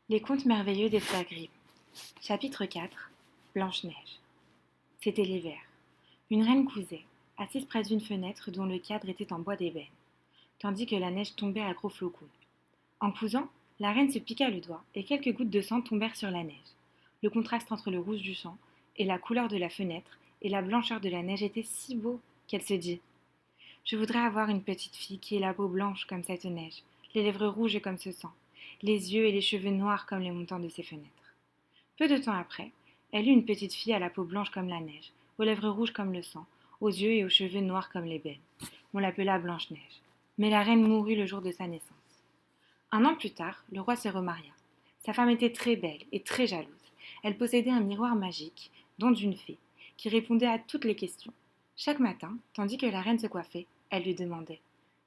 Les contes merveilleux des frères Grimm. Chapitre 4. Blanche-Neige. C'était l'hiver. Une reine cousait, assise près d'une fenêtre dont le cadre était en bois d'ébène, tandis que la neige tombait à gros flocons. En cousant, la reine se piqua le doigt et quelques gouttes de sang tombèrent sur la neige. Le contraste entre le rouge du champ et la couleur de la fenêtre et la blancheur de la neige était si beau qu'elle se dit: Je voudrais avoir une petite fille qui ait la peau blanche comme cette neige, les lèvres rouges comme ce sang, les yeux et les cheveux noirs comme les montants de ses fenêtres. Peu de temps après, elle eut une petite fille à la peau blanche comme la neige, aux lèvres rouges comme le sang, aux yeux et aux cheveux noirs comme l'ébène. On l'appela Blanche-Neige. Mais la reine mourut le jour de sa naissance. Un an plus tard, le roi se remaria. Sa femme était très belle et très jalouse. Elle possédait un miroir magique, don d'une fée, qui répondait à toutes les questions. Chaque matin, tandis que la reine se coiffait, elle lui demandait: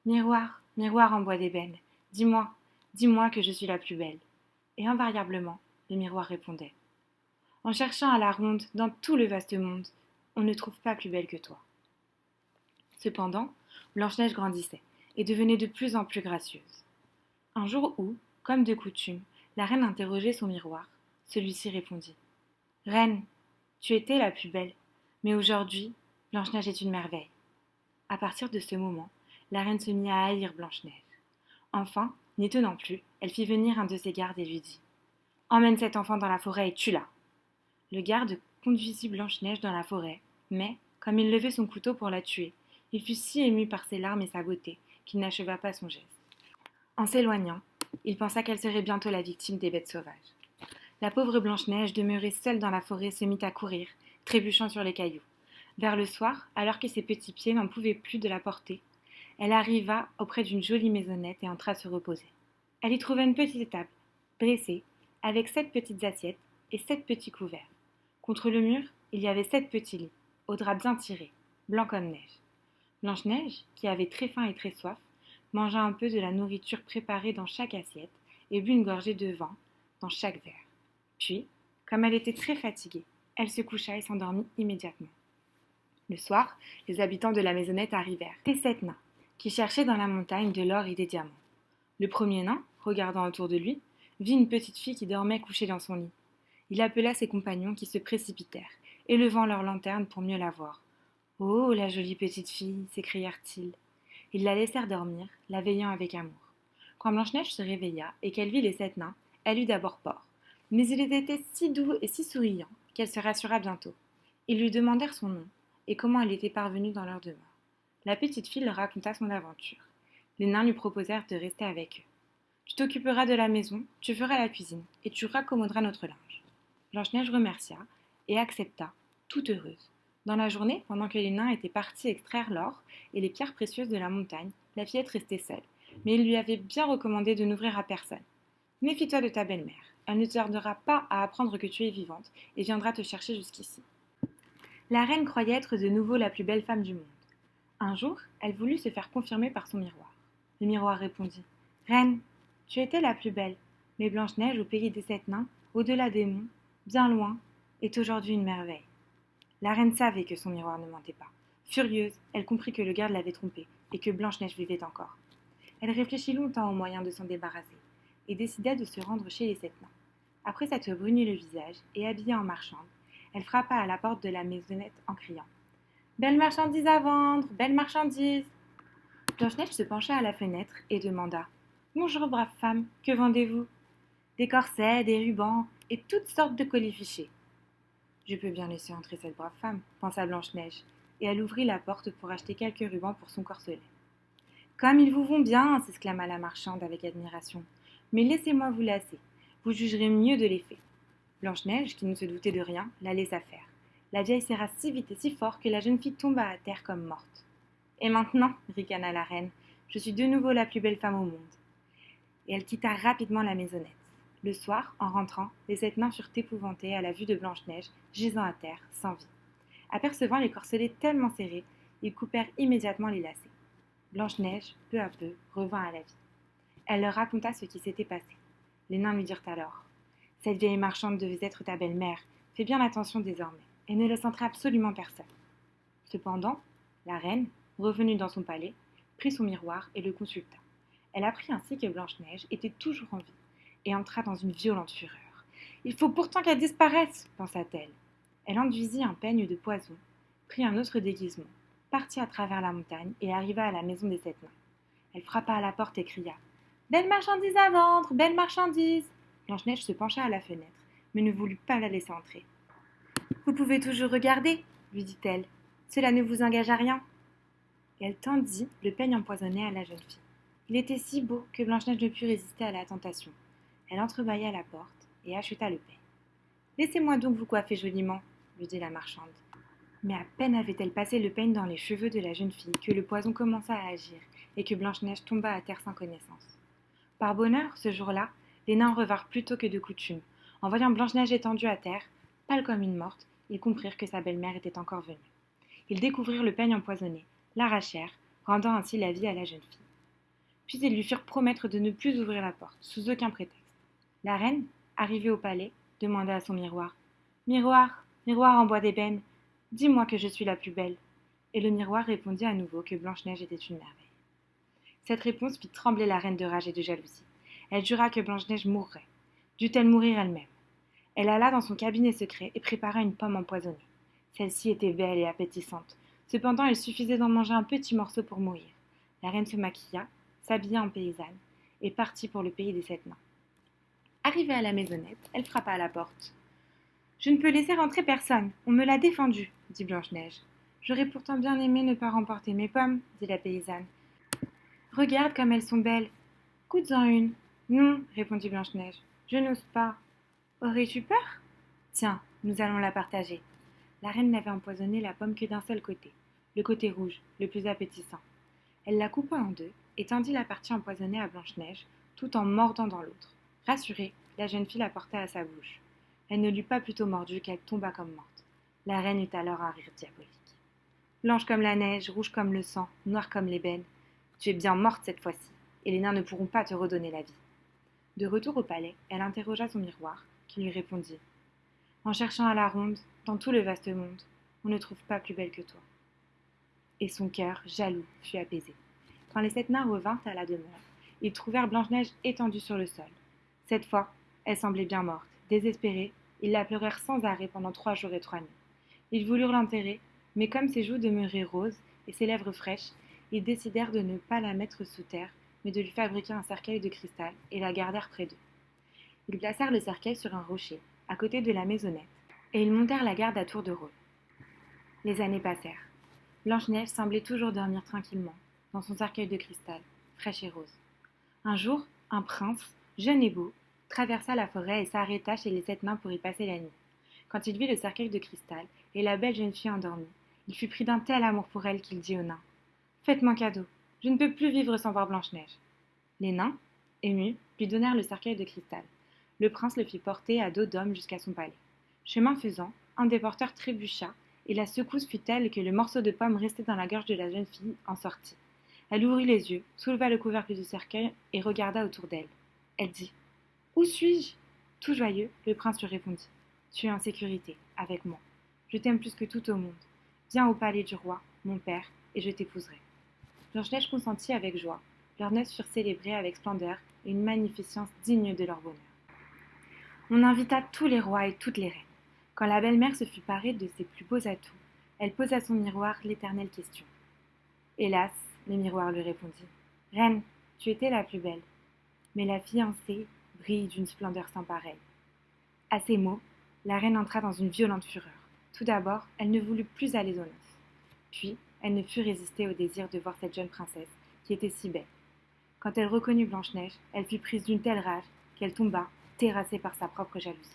Miroir, miroir en bois d'ébène, dis-moi, dis-moi que je suis la plus belle. Et invariablement, le miroir répondait: En cherchant à la ronde, dans tout le vaste monde, on ne trouve pas plus belle que toi. Cependant, Blanche-Neige grandissait et devenait de plus en plus gracieuse. Un jour où, comme de coutume, la reine interrogeait son miroir, celui-ci répondit: Reine, tu étais la plus belle, mais aujourd'hui, Blanche-Neige est une merveille. À partir de ce moment, la reine se mit à haïr Blanche-Neige. Enfin, n'y tenant plus, elle fit venir un de ses gardes et lui dit: Emmène cet enfant dans la forêt et tue-la. Le garde conduisit Blanche-Neige dans la forêt, mais, comme il levait son couteau pour la tuer, il fut si ému par ses larmes et sa beauté qu'il n'acheva pas son geste. En s'éloignant, il pensa qu'elle serait bientôt la victime des bêtes sauvages. La pauvre Blanche-Neige, demeurée seule dans la forêt, se mit à courir, trébuchant sur les cailloux. Vers le soir, alors que ses petits pieds n'en pouvaient plus de la porter, elle arriva auprès d'une jolie maisonnette et entra se reposer. Elle y trouva une petite table, dressée, avec 7 petites assiettes et 7 petits couverts. Contre le mur, il y avait 7 petits lits, aux draps bien tirés, blancs comme neige. Blanche-Neige, qui avait très faim et très soif, mangea un peu de la nourriture préparée dans chaque assiette et but une gorgée de vin dans chaque verre. Puis, comme elle était très fatiguée, elle se coucha et s'endormit immédiatement. Le soir, les habitants de la maisonnette arrivèrent, et 7 nains, qui cherchaient dans la montagne de l'or et des diamants. Le premier nain, regardant autour de lui, vit une petite fille qui dormait couchée dans son lit. Il appela ses compagnons qui se précipitèrent, élevant leur lanterne pour mieux la voir. Oh, la jolie petite fille, s'écrièrent-ils. Ils la laissèrent dormir, la veillant avec amour. Quand Blanche-Neige se réveilla et qu'elle vit les 7 nains, elle eut d'abord peur. Mais ils étaient si doux et si souriants qu'elle se rassura bientôt. Ils lui demandèrent son nom et comment elle était parvenue dans leur demeure. La petite fille leur raconta son aventure. Les nains lui proposèrent de rester avec eux. Tu t'occuperas de la maison, tu feras la cuisine et tu raccommoderas notre linge. Blanche-Neige remercia et accepta, toute heureuse. Dans la journée, pendant que les nains étaient partis extraire l'or et les pierres précieuses de la montagne, la fillette restait seule, mais il lui avait bien recommandé de n'ouvrir à personne. Méfie-toi de ta belle-mère, elle ne tardera pas à apprendre que tu es vivante et viendra te chercher jusqu'ici. La reine croyait être de nouveau la plus belle femme du monde. Un jour, elle voulut se faire confirmer par son miroir. Le miroir répondit: Reine, tu étais la plus belle, mais Blanche-Neige, au pays des 7 nains, au-delà des monts, bien loin, est aujourd'hui une merveille. La reine savait que son miroir ne mentait pas. Furieuse, elle comprit que le garde l'avait trompée et que Blanche-Neige vivait encore. Elle réfléchit longtemps au moyen de s'en débarrasser et décida de se rendre chez les 7 nains. Après s'être bruni le visage et habillée en marchande, elle frappa à la porte de la maisonnette en criant: Belle marchandise à vendre, belle marchandise. Blanche-Neige se pencha à la fenêtre et demanda: Bonjour, brave femme, que vendez-vous? Des corsets, des rubans et toutes sortes de colifichets. Je peux bien laisser entrer cette brave femme, pensa Blanche-Neige, et elle ouvrit la porte pour acheter quelques rubans pour son corselet. Comme ils vous vont bien, s'exclama la marchande avec admiration. Mais laissez-moi vous lasser, vous jugerez mieux de l'effet. Blanche-Neige, qui ne se doutait de rien, la laissa faire. La vieille serra si vite et si fort que la jeune fille tomba à terre comme morte. Et maintenant, ricana la reine, je suis de nouveau la plus belle femme au monde. Et elle quitta rapidement la maisonnette. Le soir, en rentrant, les 7 nains furent épouvantés à la vue de Blanche-Neige, gisant à terre, sans vie. Apercevant les corselets tellement serrés, ils coupèrent immédiatement les lacets. Blanche-Neige, peu à peu, revint à la vie. Elle leur raconta ce qui s'était passé. Les nains lui dirent alors: Cette vieille marchande devait être ta belle-mère, fais bien attention désormais, et ne laisse entrer absolument personne. Cependant, la reine, revenue dans son palais, prit son miroir et le consulta. Elle apprit ainsi que Blanche-Neige était toujours en vie et entra dans une violente fureur. Il faut pourtant qu'elle disparaisse, pensa-t-elle. Elle enduisit un peigne de poison, prit un autre déguisement, partit à travers la montagne et arriva à la maison des 7 nains. Elle frappa à la porte et cria « Belle marchandise à vendre, belle marchandise !» Blanche-Neige se pencha à la fenêtre, mais ne voulut pas la laisser entrer. « Vous pouvez toujours regarder, » lui dit-elle. « Cela ne vous engage à rien. » Et elle tendit le peigne empoisonné à la jeune fille. Il était si beau que Blanche-Neige ne put résister à la tentation. Elle entrebâilla la porte et acheta le peigne. « Laissez-moi donc vous coiffer joliment, » lui dit la marchande. Mais à peine avait-elle passé le peigne dans les cheveux de la jeune fille que le poison commença à agir et que Blanche-Neige tomba à terre sans connaissance. Par bonheur, ce jour-là, les nains revinrent plus tôt que de coutume. En voyant Blanche-Neige étendue à terre, pâle comme une morte, ils comprirent que sa belle-mère était encore venue. Ils découvrirent le peigne empoisonné, l'arrachèrent, rendant ainsi la vie à la jeune fille. Puis ils lui firent promettre de ne plus ouvrir la porte, sous aucun prétexte. La reine, arrivée au palais, demanda à son miroir « Miroir, miroir en bois d'ébène, dis-moi que je suis la plus belle. » Et le miroir répondit à nouveau que Blanche-Neige était une merveille. Cette réponse fit trembler la reine de rage et de jalousie. Elle jura que Blanche-Neige mourrait. Dut-elle mourir elle-même? Elle alla dans son cabinet secret et prépara une pomme empoisonnée. Celle-ci était belle et appétissante. Cependant, il suffisait d'en manger un petit morceau pour mourir. La reine se maquilla, s'habilla en paysanne et partit pour le pays des 7 nains. Arrivée à la maisonnette, elle frappa à la porte. « Je ne peux laisser rentrer personne, on me l'a défendu, » dit Blanche-Neige. « J'aurais pourtant bien aimé ne pas remporter mes pommes, » dit la paysanne. « Regarde comme elles sont belles. Goûte-en une. » « Non, » répondit Blanche-Neige, « je n'ose pas. »« Aurais-tu peur ? » ?»« Tiens, nous allons la partager. » La reine n'avait empoisonné la pomme que d'un seul côté, le côté rouge, le plus appétissant. Elle la coupa en deux et tendit la partie empoisonnée à Blanche-Neige, tout en mordant dans l'autre. Rassurée, la jeune fille la porta à sa bouche. Elle ne l'eut pas plutôt mordue qu'elle tomba comme morte. La reine eut alors un rire diabolique. « Blanche comme la neige, rouge comme le sang, noire comme l'ébène, tu es bien morte cette fois-ci, et les nains ne pourront pas te redonner la vie. » De retour au palais, elle interrogea son miroir, qui lui répondit « En cherchant à la ronde, dans tout le vaste monde, on ne trouve pas plus belle que toi. » Et son cœur, jaloux, fut apaisé. Quand les 7 nains revinrent à la demeure, ils trouvèrent Blanche-Neige étendue sur le sol. Cette fois, elle semblait bien morte. Désespérés, ils la pleurèrent sans arrêt pendant 3 jours et 3 nuits. Ils voulurent l'enterrer, mais comme ses joues demeuraient roses et ses lèvres fraîches, ils décidèrent de ne pas la mettre sous terre, mais de lui fabriquer un cercueil de cristal et la gardèrent près d'eux. Ils placèrent le cercueil sur un rocher, à côté de la maisonnette, et ils montèrent la garde à tour de rôle. Les années passèrent. Blanche-Neige semblait toujours dormir tranquillement, dans son cercueil de cristal, fraîche et rose. Un jour, un prince, jeune et beau, traversa la forêt et s'arrêta chez les 7 nains pour y passer la nuit. Quand il vit le cercueil de cristal et la belle jeune fille endormie, il fut pris d'un tel amour pour elle qu'il dit aux nains « Faites-moi cadeau, je ne peux plus vivre sans voir Blanche-Neige. » Les nains, émus, lui donnèrent le cercueil de cristal. Le prince le fit porter à dos d'homme jusqu'à son palais. Chemin faisant, un des porteurs trébucha, et la secousse fut telle que le morceau de pomme resté dans la gorge de la jeune fille en sortit. Elle ouvrit les yeux, souleva le couvercle du cercueil et regarda autour d'elle. Elle dit « Où suis-je » Tout joyeux, le prince lui répondit « Tu es en sécurité, avec moi. Je t'aime plus que tout au monde. Viens au palais du roi, mon père, et je t'épouserai. » Blanche-Neige consentit avec joie. Leurs noces furent célébrées avec splendeur et une magnificence digne de leur bonheur. On invita tous les rois et toutes les reines. Quand la belle-mère se fut parée de ses plus beaux atouts, elle posa à son miroir l'éternelle question. Hélas, le miroir lui répondit « Reine, tu étais la plus belle, mais la fiancée brille d'une splendeur sans pareille. » À ces mots, la reine entra dans une violente fureur. Tout d'abord, elle ne voulut plus aller aux noces. Puis, elle ne put résister au désir de voir cette jeune princesse, qui était si belle. Quand elle reconnut Blanche-Neige, elle fut prise d'une telle rage qu'elle tomba, terrassée par sa propre jalousie.